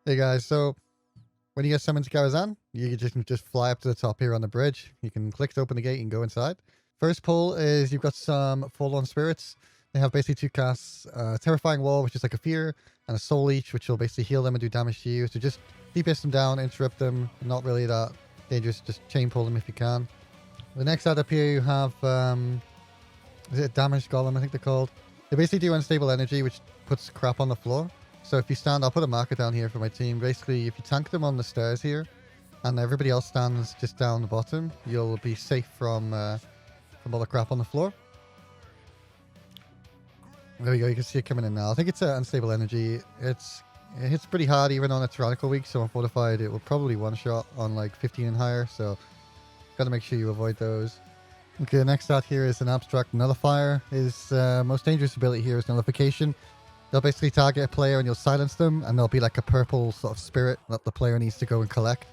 Hey guys, so when you get summoned to Karazhan, you just fly up to the top here on the bridge. You can click to open the gate and go inside. First pull is you've got some Forlorn Spirits. They have basically two casts, Terrifying Wall, which is like a fear, and a Soul Leech, which will basically heal them and do damage to you. So just DPS them down, interrupt them. Not really that dangerous, just chain pull them if you can. The next ad up here you have, is it Damaged Golem, I think they're called. They basically do unstable energy, which puts crap on the floor. So if you stand, I'll put a marker down here for my team. Basically, if you tank them on the stairs here, and everybody else stands just down the bottom, you'll be safe from all the crap on the floor. There we go. You can see it coming in now. I think it's unstable energy. It hits pretty hard even on a tyrannical week. So on fortified, it will probably one shot on like 15 and higher. So got to make sure you avoid those. Okay, the next out here is an abstract nullifier. His most dangerous ability here is nullification. They'll basically target a player and you'll silence them, and there'll be like a purple sort of spirit that the player needs to go and collect.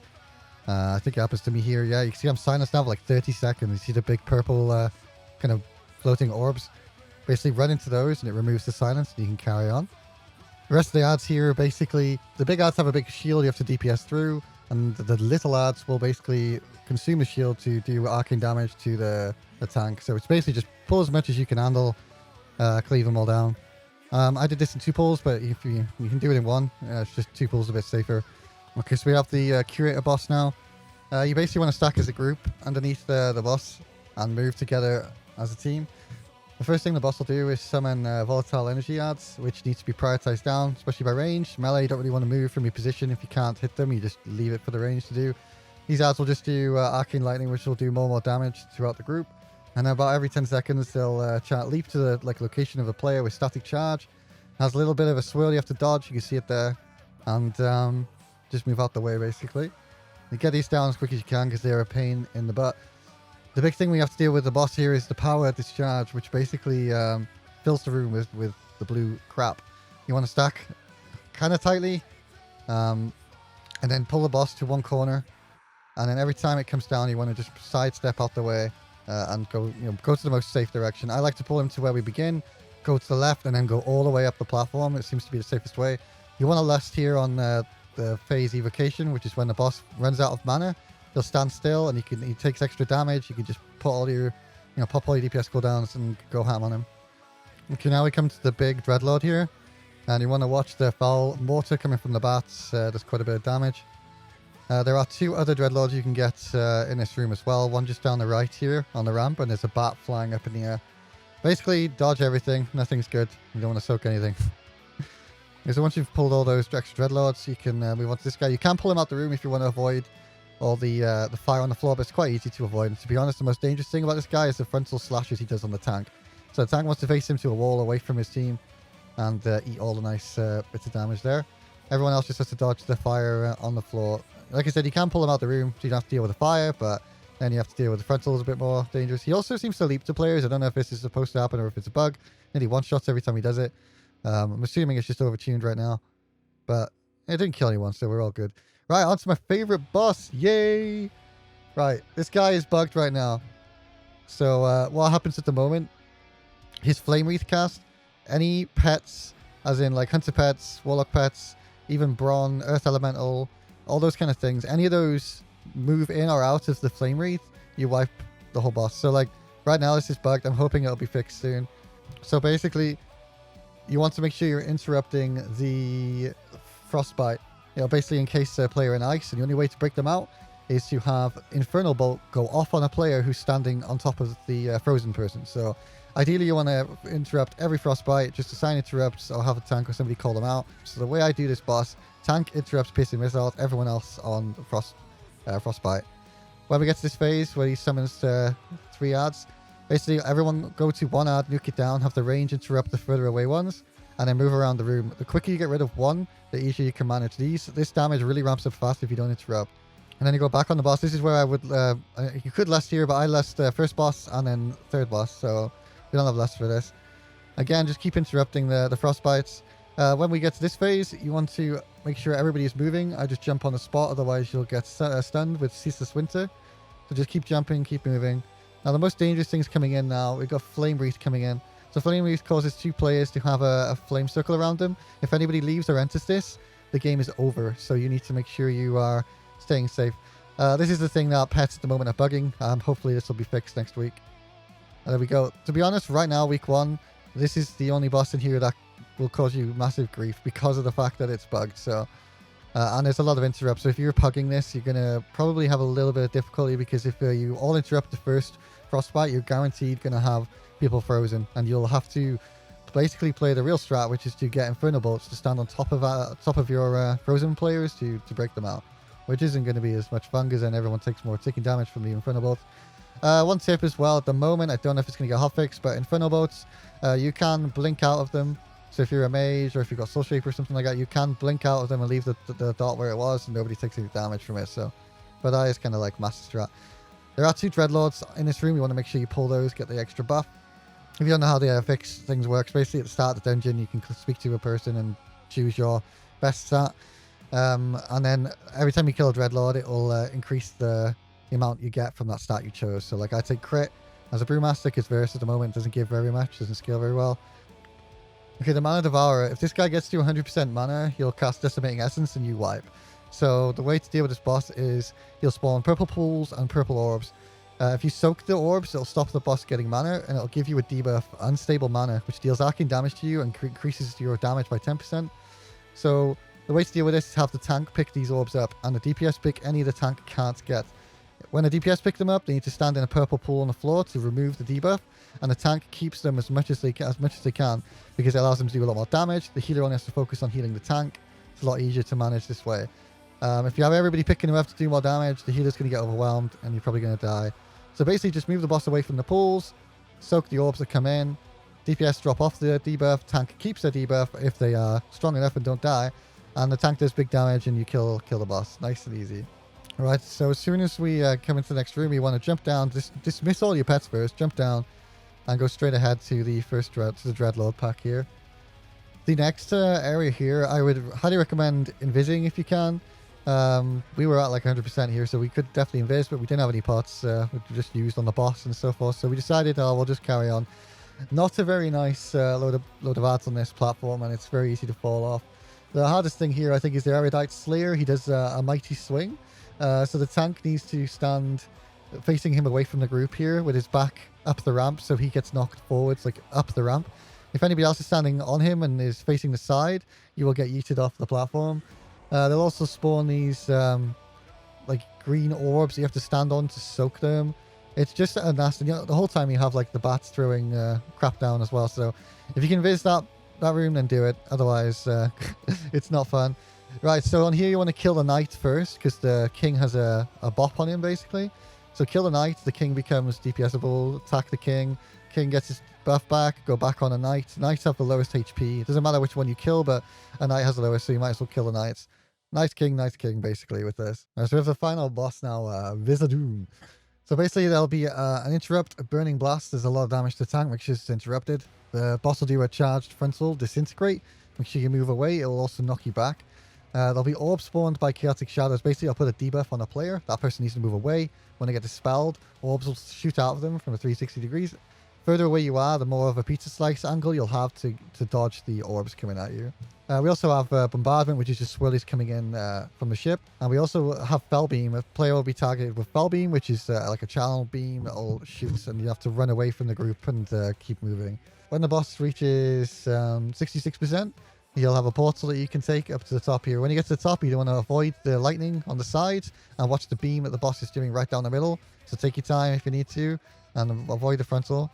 I think it happens to me here. Yeah, you can see I'm silenced now for like 30 seconds. You see the big purple kind of floating orbs. Basically run into those and it removes the silence and you can carry on. The rest of the ads here, basically, the big ads have a big shield you have to DPS through, and the little ads will basically consume the shield to do arcane damage to the tank. So it's basically just pull as much as you can handle, cleave them all down. I did this in 2 pulls, but if you can do it in 1. It's just 2 pulls a bit safer. Okay, so we have the curator boss now. You basically want to stack as a group underneath the boss and move together as a team. The first thing the boss will do is summon volatile energy ads, which needs to be prioritized down, especially by range. Melee, you don't really want to move from your position. If you can't hit them, you just leave it for the range to do. These ads will just do arcane lightning, which will do more and more damage throughout the group. And about every 10 seconds, they'll chant leap to the location of the player with static charge. Has a little bit of a swirl you have to dodge. You can see it there. And just move out the way, basically. You get these down as quick as you can because they're a pain in the butt. The big thing we have to deal with the boss here is the power discharge, which basically fills the room with the blue crap. You want to stack kind of tightly, and then pull the boss to one corner. And then every time it comes down, you want to just sidestep out the way. And go to the most safe direction. I like to pull him to where we begin, go to the left, and then go all the way up the platform. It seems to be the safest way. You want to last here on the phase evocation, which is when the boss runs out of mana. He'll stand still, and he takes extra damage. You can just put all your, pop all your DPS cooldowns and go ham on him. Okay, now we come to the big Dreadlord here, and you want to watch the foul mortar coming from the bats. Does quite a bit of damage. There are 2 other Dreadlords you can get in this room as well. One just down the right here on the ramp, and there's a bat flying up in the air. Basically, dodge everything. Nothing's good. You don't want to soak anything. So once you've pulled all those extra Dreadlords, you can move on to this guy. You can pull him out the room if you want to avoid all the fire on the floor, but it's quite easy to avoid. And to be honest, the most dangerous thing about this guy is the frontal slashes he does on the tank. So the tank wants to face him to a wall away from his team and eat all the nice bits of damage there. Everyone else just has to dodge the fire on the floor. Like I said, you can pull him out the room, so you don't have to deal with the fire, but then you have to deal with the frontals a bit more dangerous. He also seems to leap to players. I don't know if this is supposed to happen or if it's a bug. Nearly one-shots every time he does it. I'm assuming it's just overtuned right now, but it didn't kill anyone, so we're all good. Right, on to my favorite boss. Yay! Right, this guy is bugged right now. So what happens at the moment, his Flame Wreath cast, any pets, as in like Hunter pets, Warlock pets, even Brawn, Earth Elemental, all those kind of things, any of those move in or out of the Flame Wreath, you wipe the whole boss. So like right now this is bugged. I'm hoping it'll be fixed soon. So basically you want to make sure you're interrupting the Frostbite. Basically encase a player in ice, and the only way to break them out is to have Infernal Bolt go off on a player who's standing on top of the frozen person. So ideally you want to interrupt every Frostbite, just assign interrupts or have a tank or somebody call them out. So the way I do this boss, tank interrupts piercing missiles, everyone else on Frostbite. When we get to this phase where he summons 3 ads, basically everyone go to 1 ad, nuke it down, have the range interrupt the further away ones, and then move around the room. The quicker you get rid of 1, the easier you can manage these. This damage really ramps up fast if you don't interrupt. And then you go back on the boss. This is where I would, you could last here, but I last first boss and then 3rd boss, so we don't have last for this. Again, just keep interrupting the Frostbites. When we get to this phase, you want to make sure everybody is moving. I just jump on the spot, otherwise you'll get stunned with Ceaseless Winter. So just keep jumping, keep moving. Now the most dangerous thing's coming in now. We've got Flame Wreath coming in. So Flame Wreath causes 2 players to have a flame circle around them. If anybody leaves or enters this, the game is over. So you need to make sure you are staying safe. This is the thing that pets at the moment are bugging. Hopefully this will be fixed next week. There we go. To be honest, right now, week 1, this is the only boss in here that will cause you massive grief because of the fact that it's bugged. So, and there's a lot of interrupts. So if you're pugging this, you're going to probably have a little bit of difficulty, because if you all interrupt the first frostbite, you're guaranteed going to have people frozen, and you'll have to basically play the real strat, which is to get Inferno Bolts to stand on top of your frozen players to break them out, which isn't going to be as much fun, because then everyone takes more ticking damage from the Inferno Bolts. One tip as well, at the moment, I don't know if it's going to get hotfixed, but Inferno Bolts, you can blink out of them. So if you're a mage, or if you've got Soul Shaper or something like that, you can blink out of them and leave the dot where it was, and nobody takes any damage from it. So, but that is kind of like master strat. There are 2 Dreadlords in this room. You want to make sure you pull those, get the extra buff. If you don't know how the fix things works, basically at the start of the dungeon, you can speak to a person and choose your best stat. And then every time you kill a Dreadlord, it will increase the amount you get from that stat you chose. So like I take crit as a Brewmaster, because Verse at the moment doesn't give very much, doesn't scale very well. Okay, the Mana Devourer. If this guy gets to 100% mana, he'll cast Decimating Essence and you wipe. So the way to deal with this boss is he'll spawn purple pools and purple orbs. If you soak the orbs, it'll stop the boss getting mana, and it'll give you a debuff, Unstable Mana, which deals arcane damage to you and increases your damage by 10%. So the way to deal with this is have the tank pick these orbs up, and the DPS pick any the tank can't get. When the DPS pick them up, they need to stand in a purple pool on the floor to remove the debuff, and the tank keeps them as much as they can, because it allows them to do a lot more damage. The healer only has to focus on healing the tank. It's a lot easier to manage this way. If you have everybody picking them up to do more damage, the healer's going to get overwhelmed, and you're probably going to die. So basically, just move the boss away from the pools, soak the orbs that come in, DPS drop off the debuff, tank keeps their debuff if they are strong enough and don't die, and the tank does big damage and you kill the boss. Nice and easy. Alright, so as soon as we come into the next room, you want to jump down, dismiss all your pets first, jump down, and go straight ahead to the Dreadlord pack here. The next area here, I would highly recommend invising if you can. We were at like 100% here, so we could definitely invis, but we didn't have any pots. We just used on the boss and so forth, so we decided we'll just carry on. Not a very nice load of ads on this platform, and it's very easy to fall off. The hardest thing here, I think, is the Erudite Slayer. He does a mighty swing. So the tank needs to stand facing him away from the group here with his back up the ramp, so he gets knocked forwards, like up the ramp. If anybody else is standing on him and is facing the side, you will get yeeted off the platform. They'll also spawn these like green orbs that you have to stand on to soak them. It's just a nasty. You know, the whole time you have like the bats throwing crap down as well. So if you can visit that room, then do it. Otherwise, it's not fun. Right, so on here you want to kill the knight first, because the king has a bop on him, basically. So kill the knight, the king becomes DPSable, attack the king gets his buff back, go back on a knight. Knights have the lowest HP. It doesn't matter which one you kill, but a knight has the lowest, so you might as well kill the knights. Knight king, basically, with this. So we have the final boss now, Vizadoom. So basically there'll be an interrupt, a burning blast. There's a lot of damage to the tank, make sure it's interrupted. The boss will do a charged frontal disintegrate. Make sure you move away, it will also knock you back. There'll be orbs spawned by chaotic shadows. Basically, I'll put a debuff on a player. That person needs to move away. When they get dispelled, orbs will shoot out of them from a 360 degrees. Further away you are, the more of a pizza slice angle you'll have to dodge the orbs coming at you. We also have bombardment, which is just swirlies coming in from the ship. And we also have fell beam. A player will be targeted with fell beam, which is like a channel beam that will shoot, and you have to run away from the group and keep moving. When the boss reaches 66%, you'll have a portal that you can take up to the top here. When you get to the top, you don't want to avoid the lightning on the sides and watch the beam that the boss is doing right down the middle. So take your time if you need to and avoid the frontal.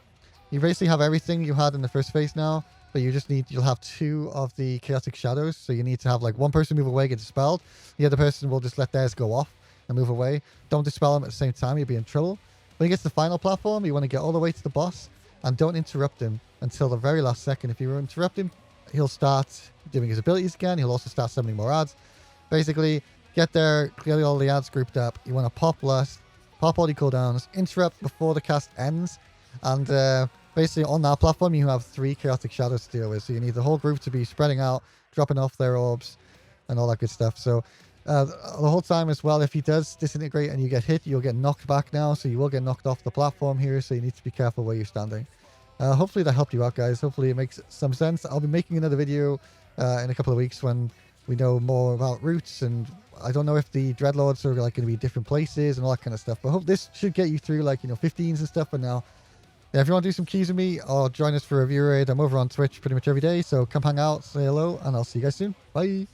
You basically have everything you had in the first phase now, but you'll have 2 of the chaotic shadows. So you need to have like one person move away, get dispelled. The other person will just let theirs go off and move away. Don't dispel them at the same time, you'll be in trouble. When you get to the final platform, you want to get all the way to the boss and don't interrupt him until the very last second. If you interrupt him, he'll start doing his abilities again. He'll also start summoning more ads. Basically, get there, clear all the ads grouped up. You want to pop blast, pop body cooldowns, interrupt before the cast ends. And basically on that platform, you have 3 chaotic shadows to deal with. So you need the whole group to be spreading out, dropping off their orbs, and all that good stuff. So the whole time as well, if he does disintegrate and you get hit, you'll get knocked back now. So you will get knocked off the platform here. So you need to be careful where you're standing. Hopefully that helped you out, guys. Hopefully it makes some sense. I'll be making another video in a couple of weeks when We know more about routes, and I don't know if the Dreadlords are like going to be different places and all that kind of stuff. But I hope this should get you through like, 15s and stuff. But now, yeah, if you want to do some keys with me or join us for a review raid, I'm over on Twitch pretty much every day. So come hang out, say hello, and I'll see you guys soon. Bye.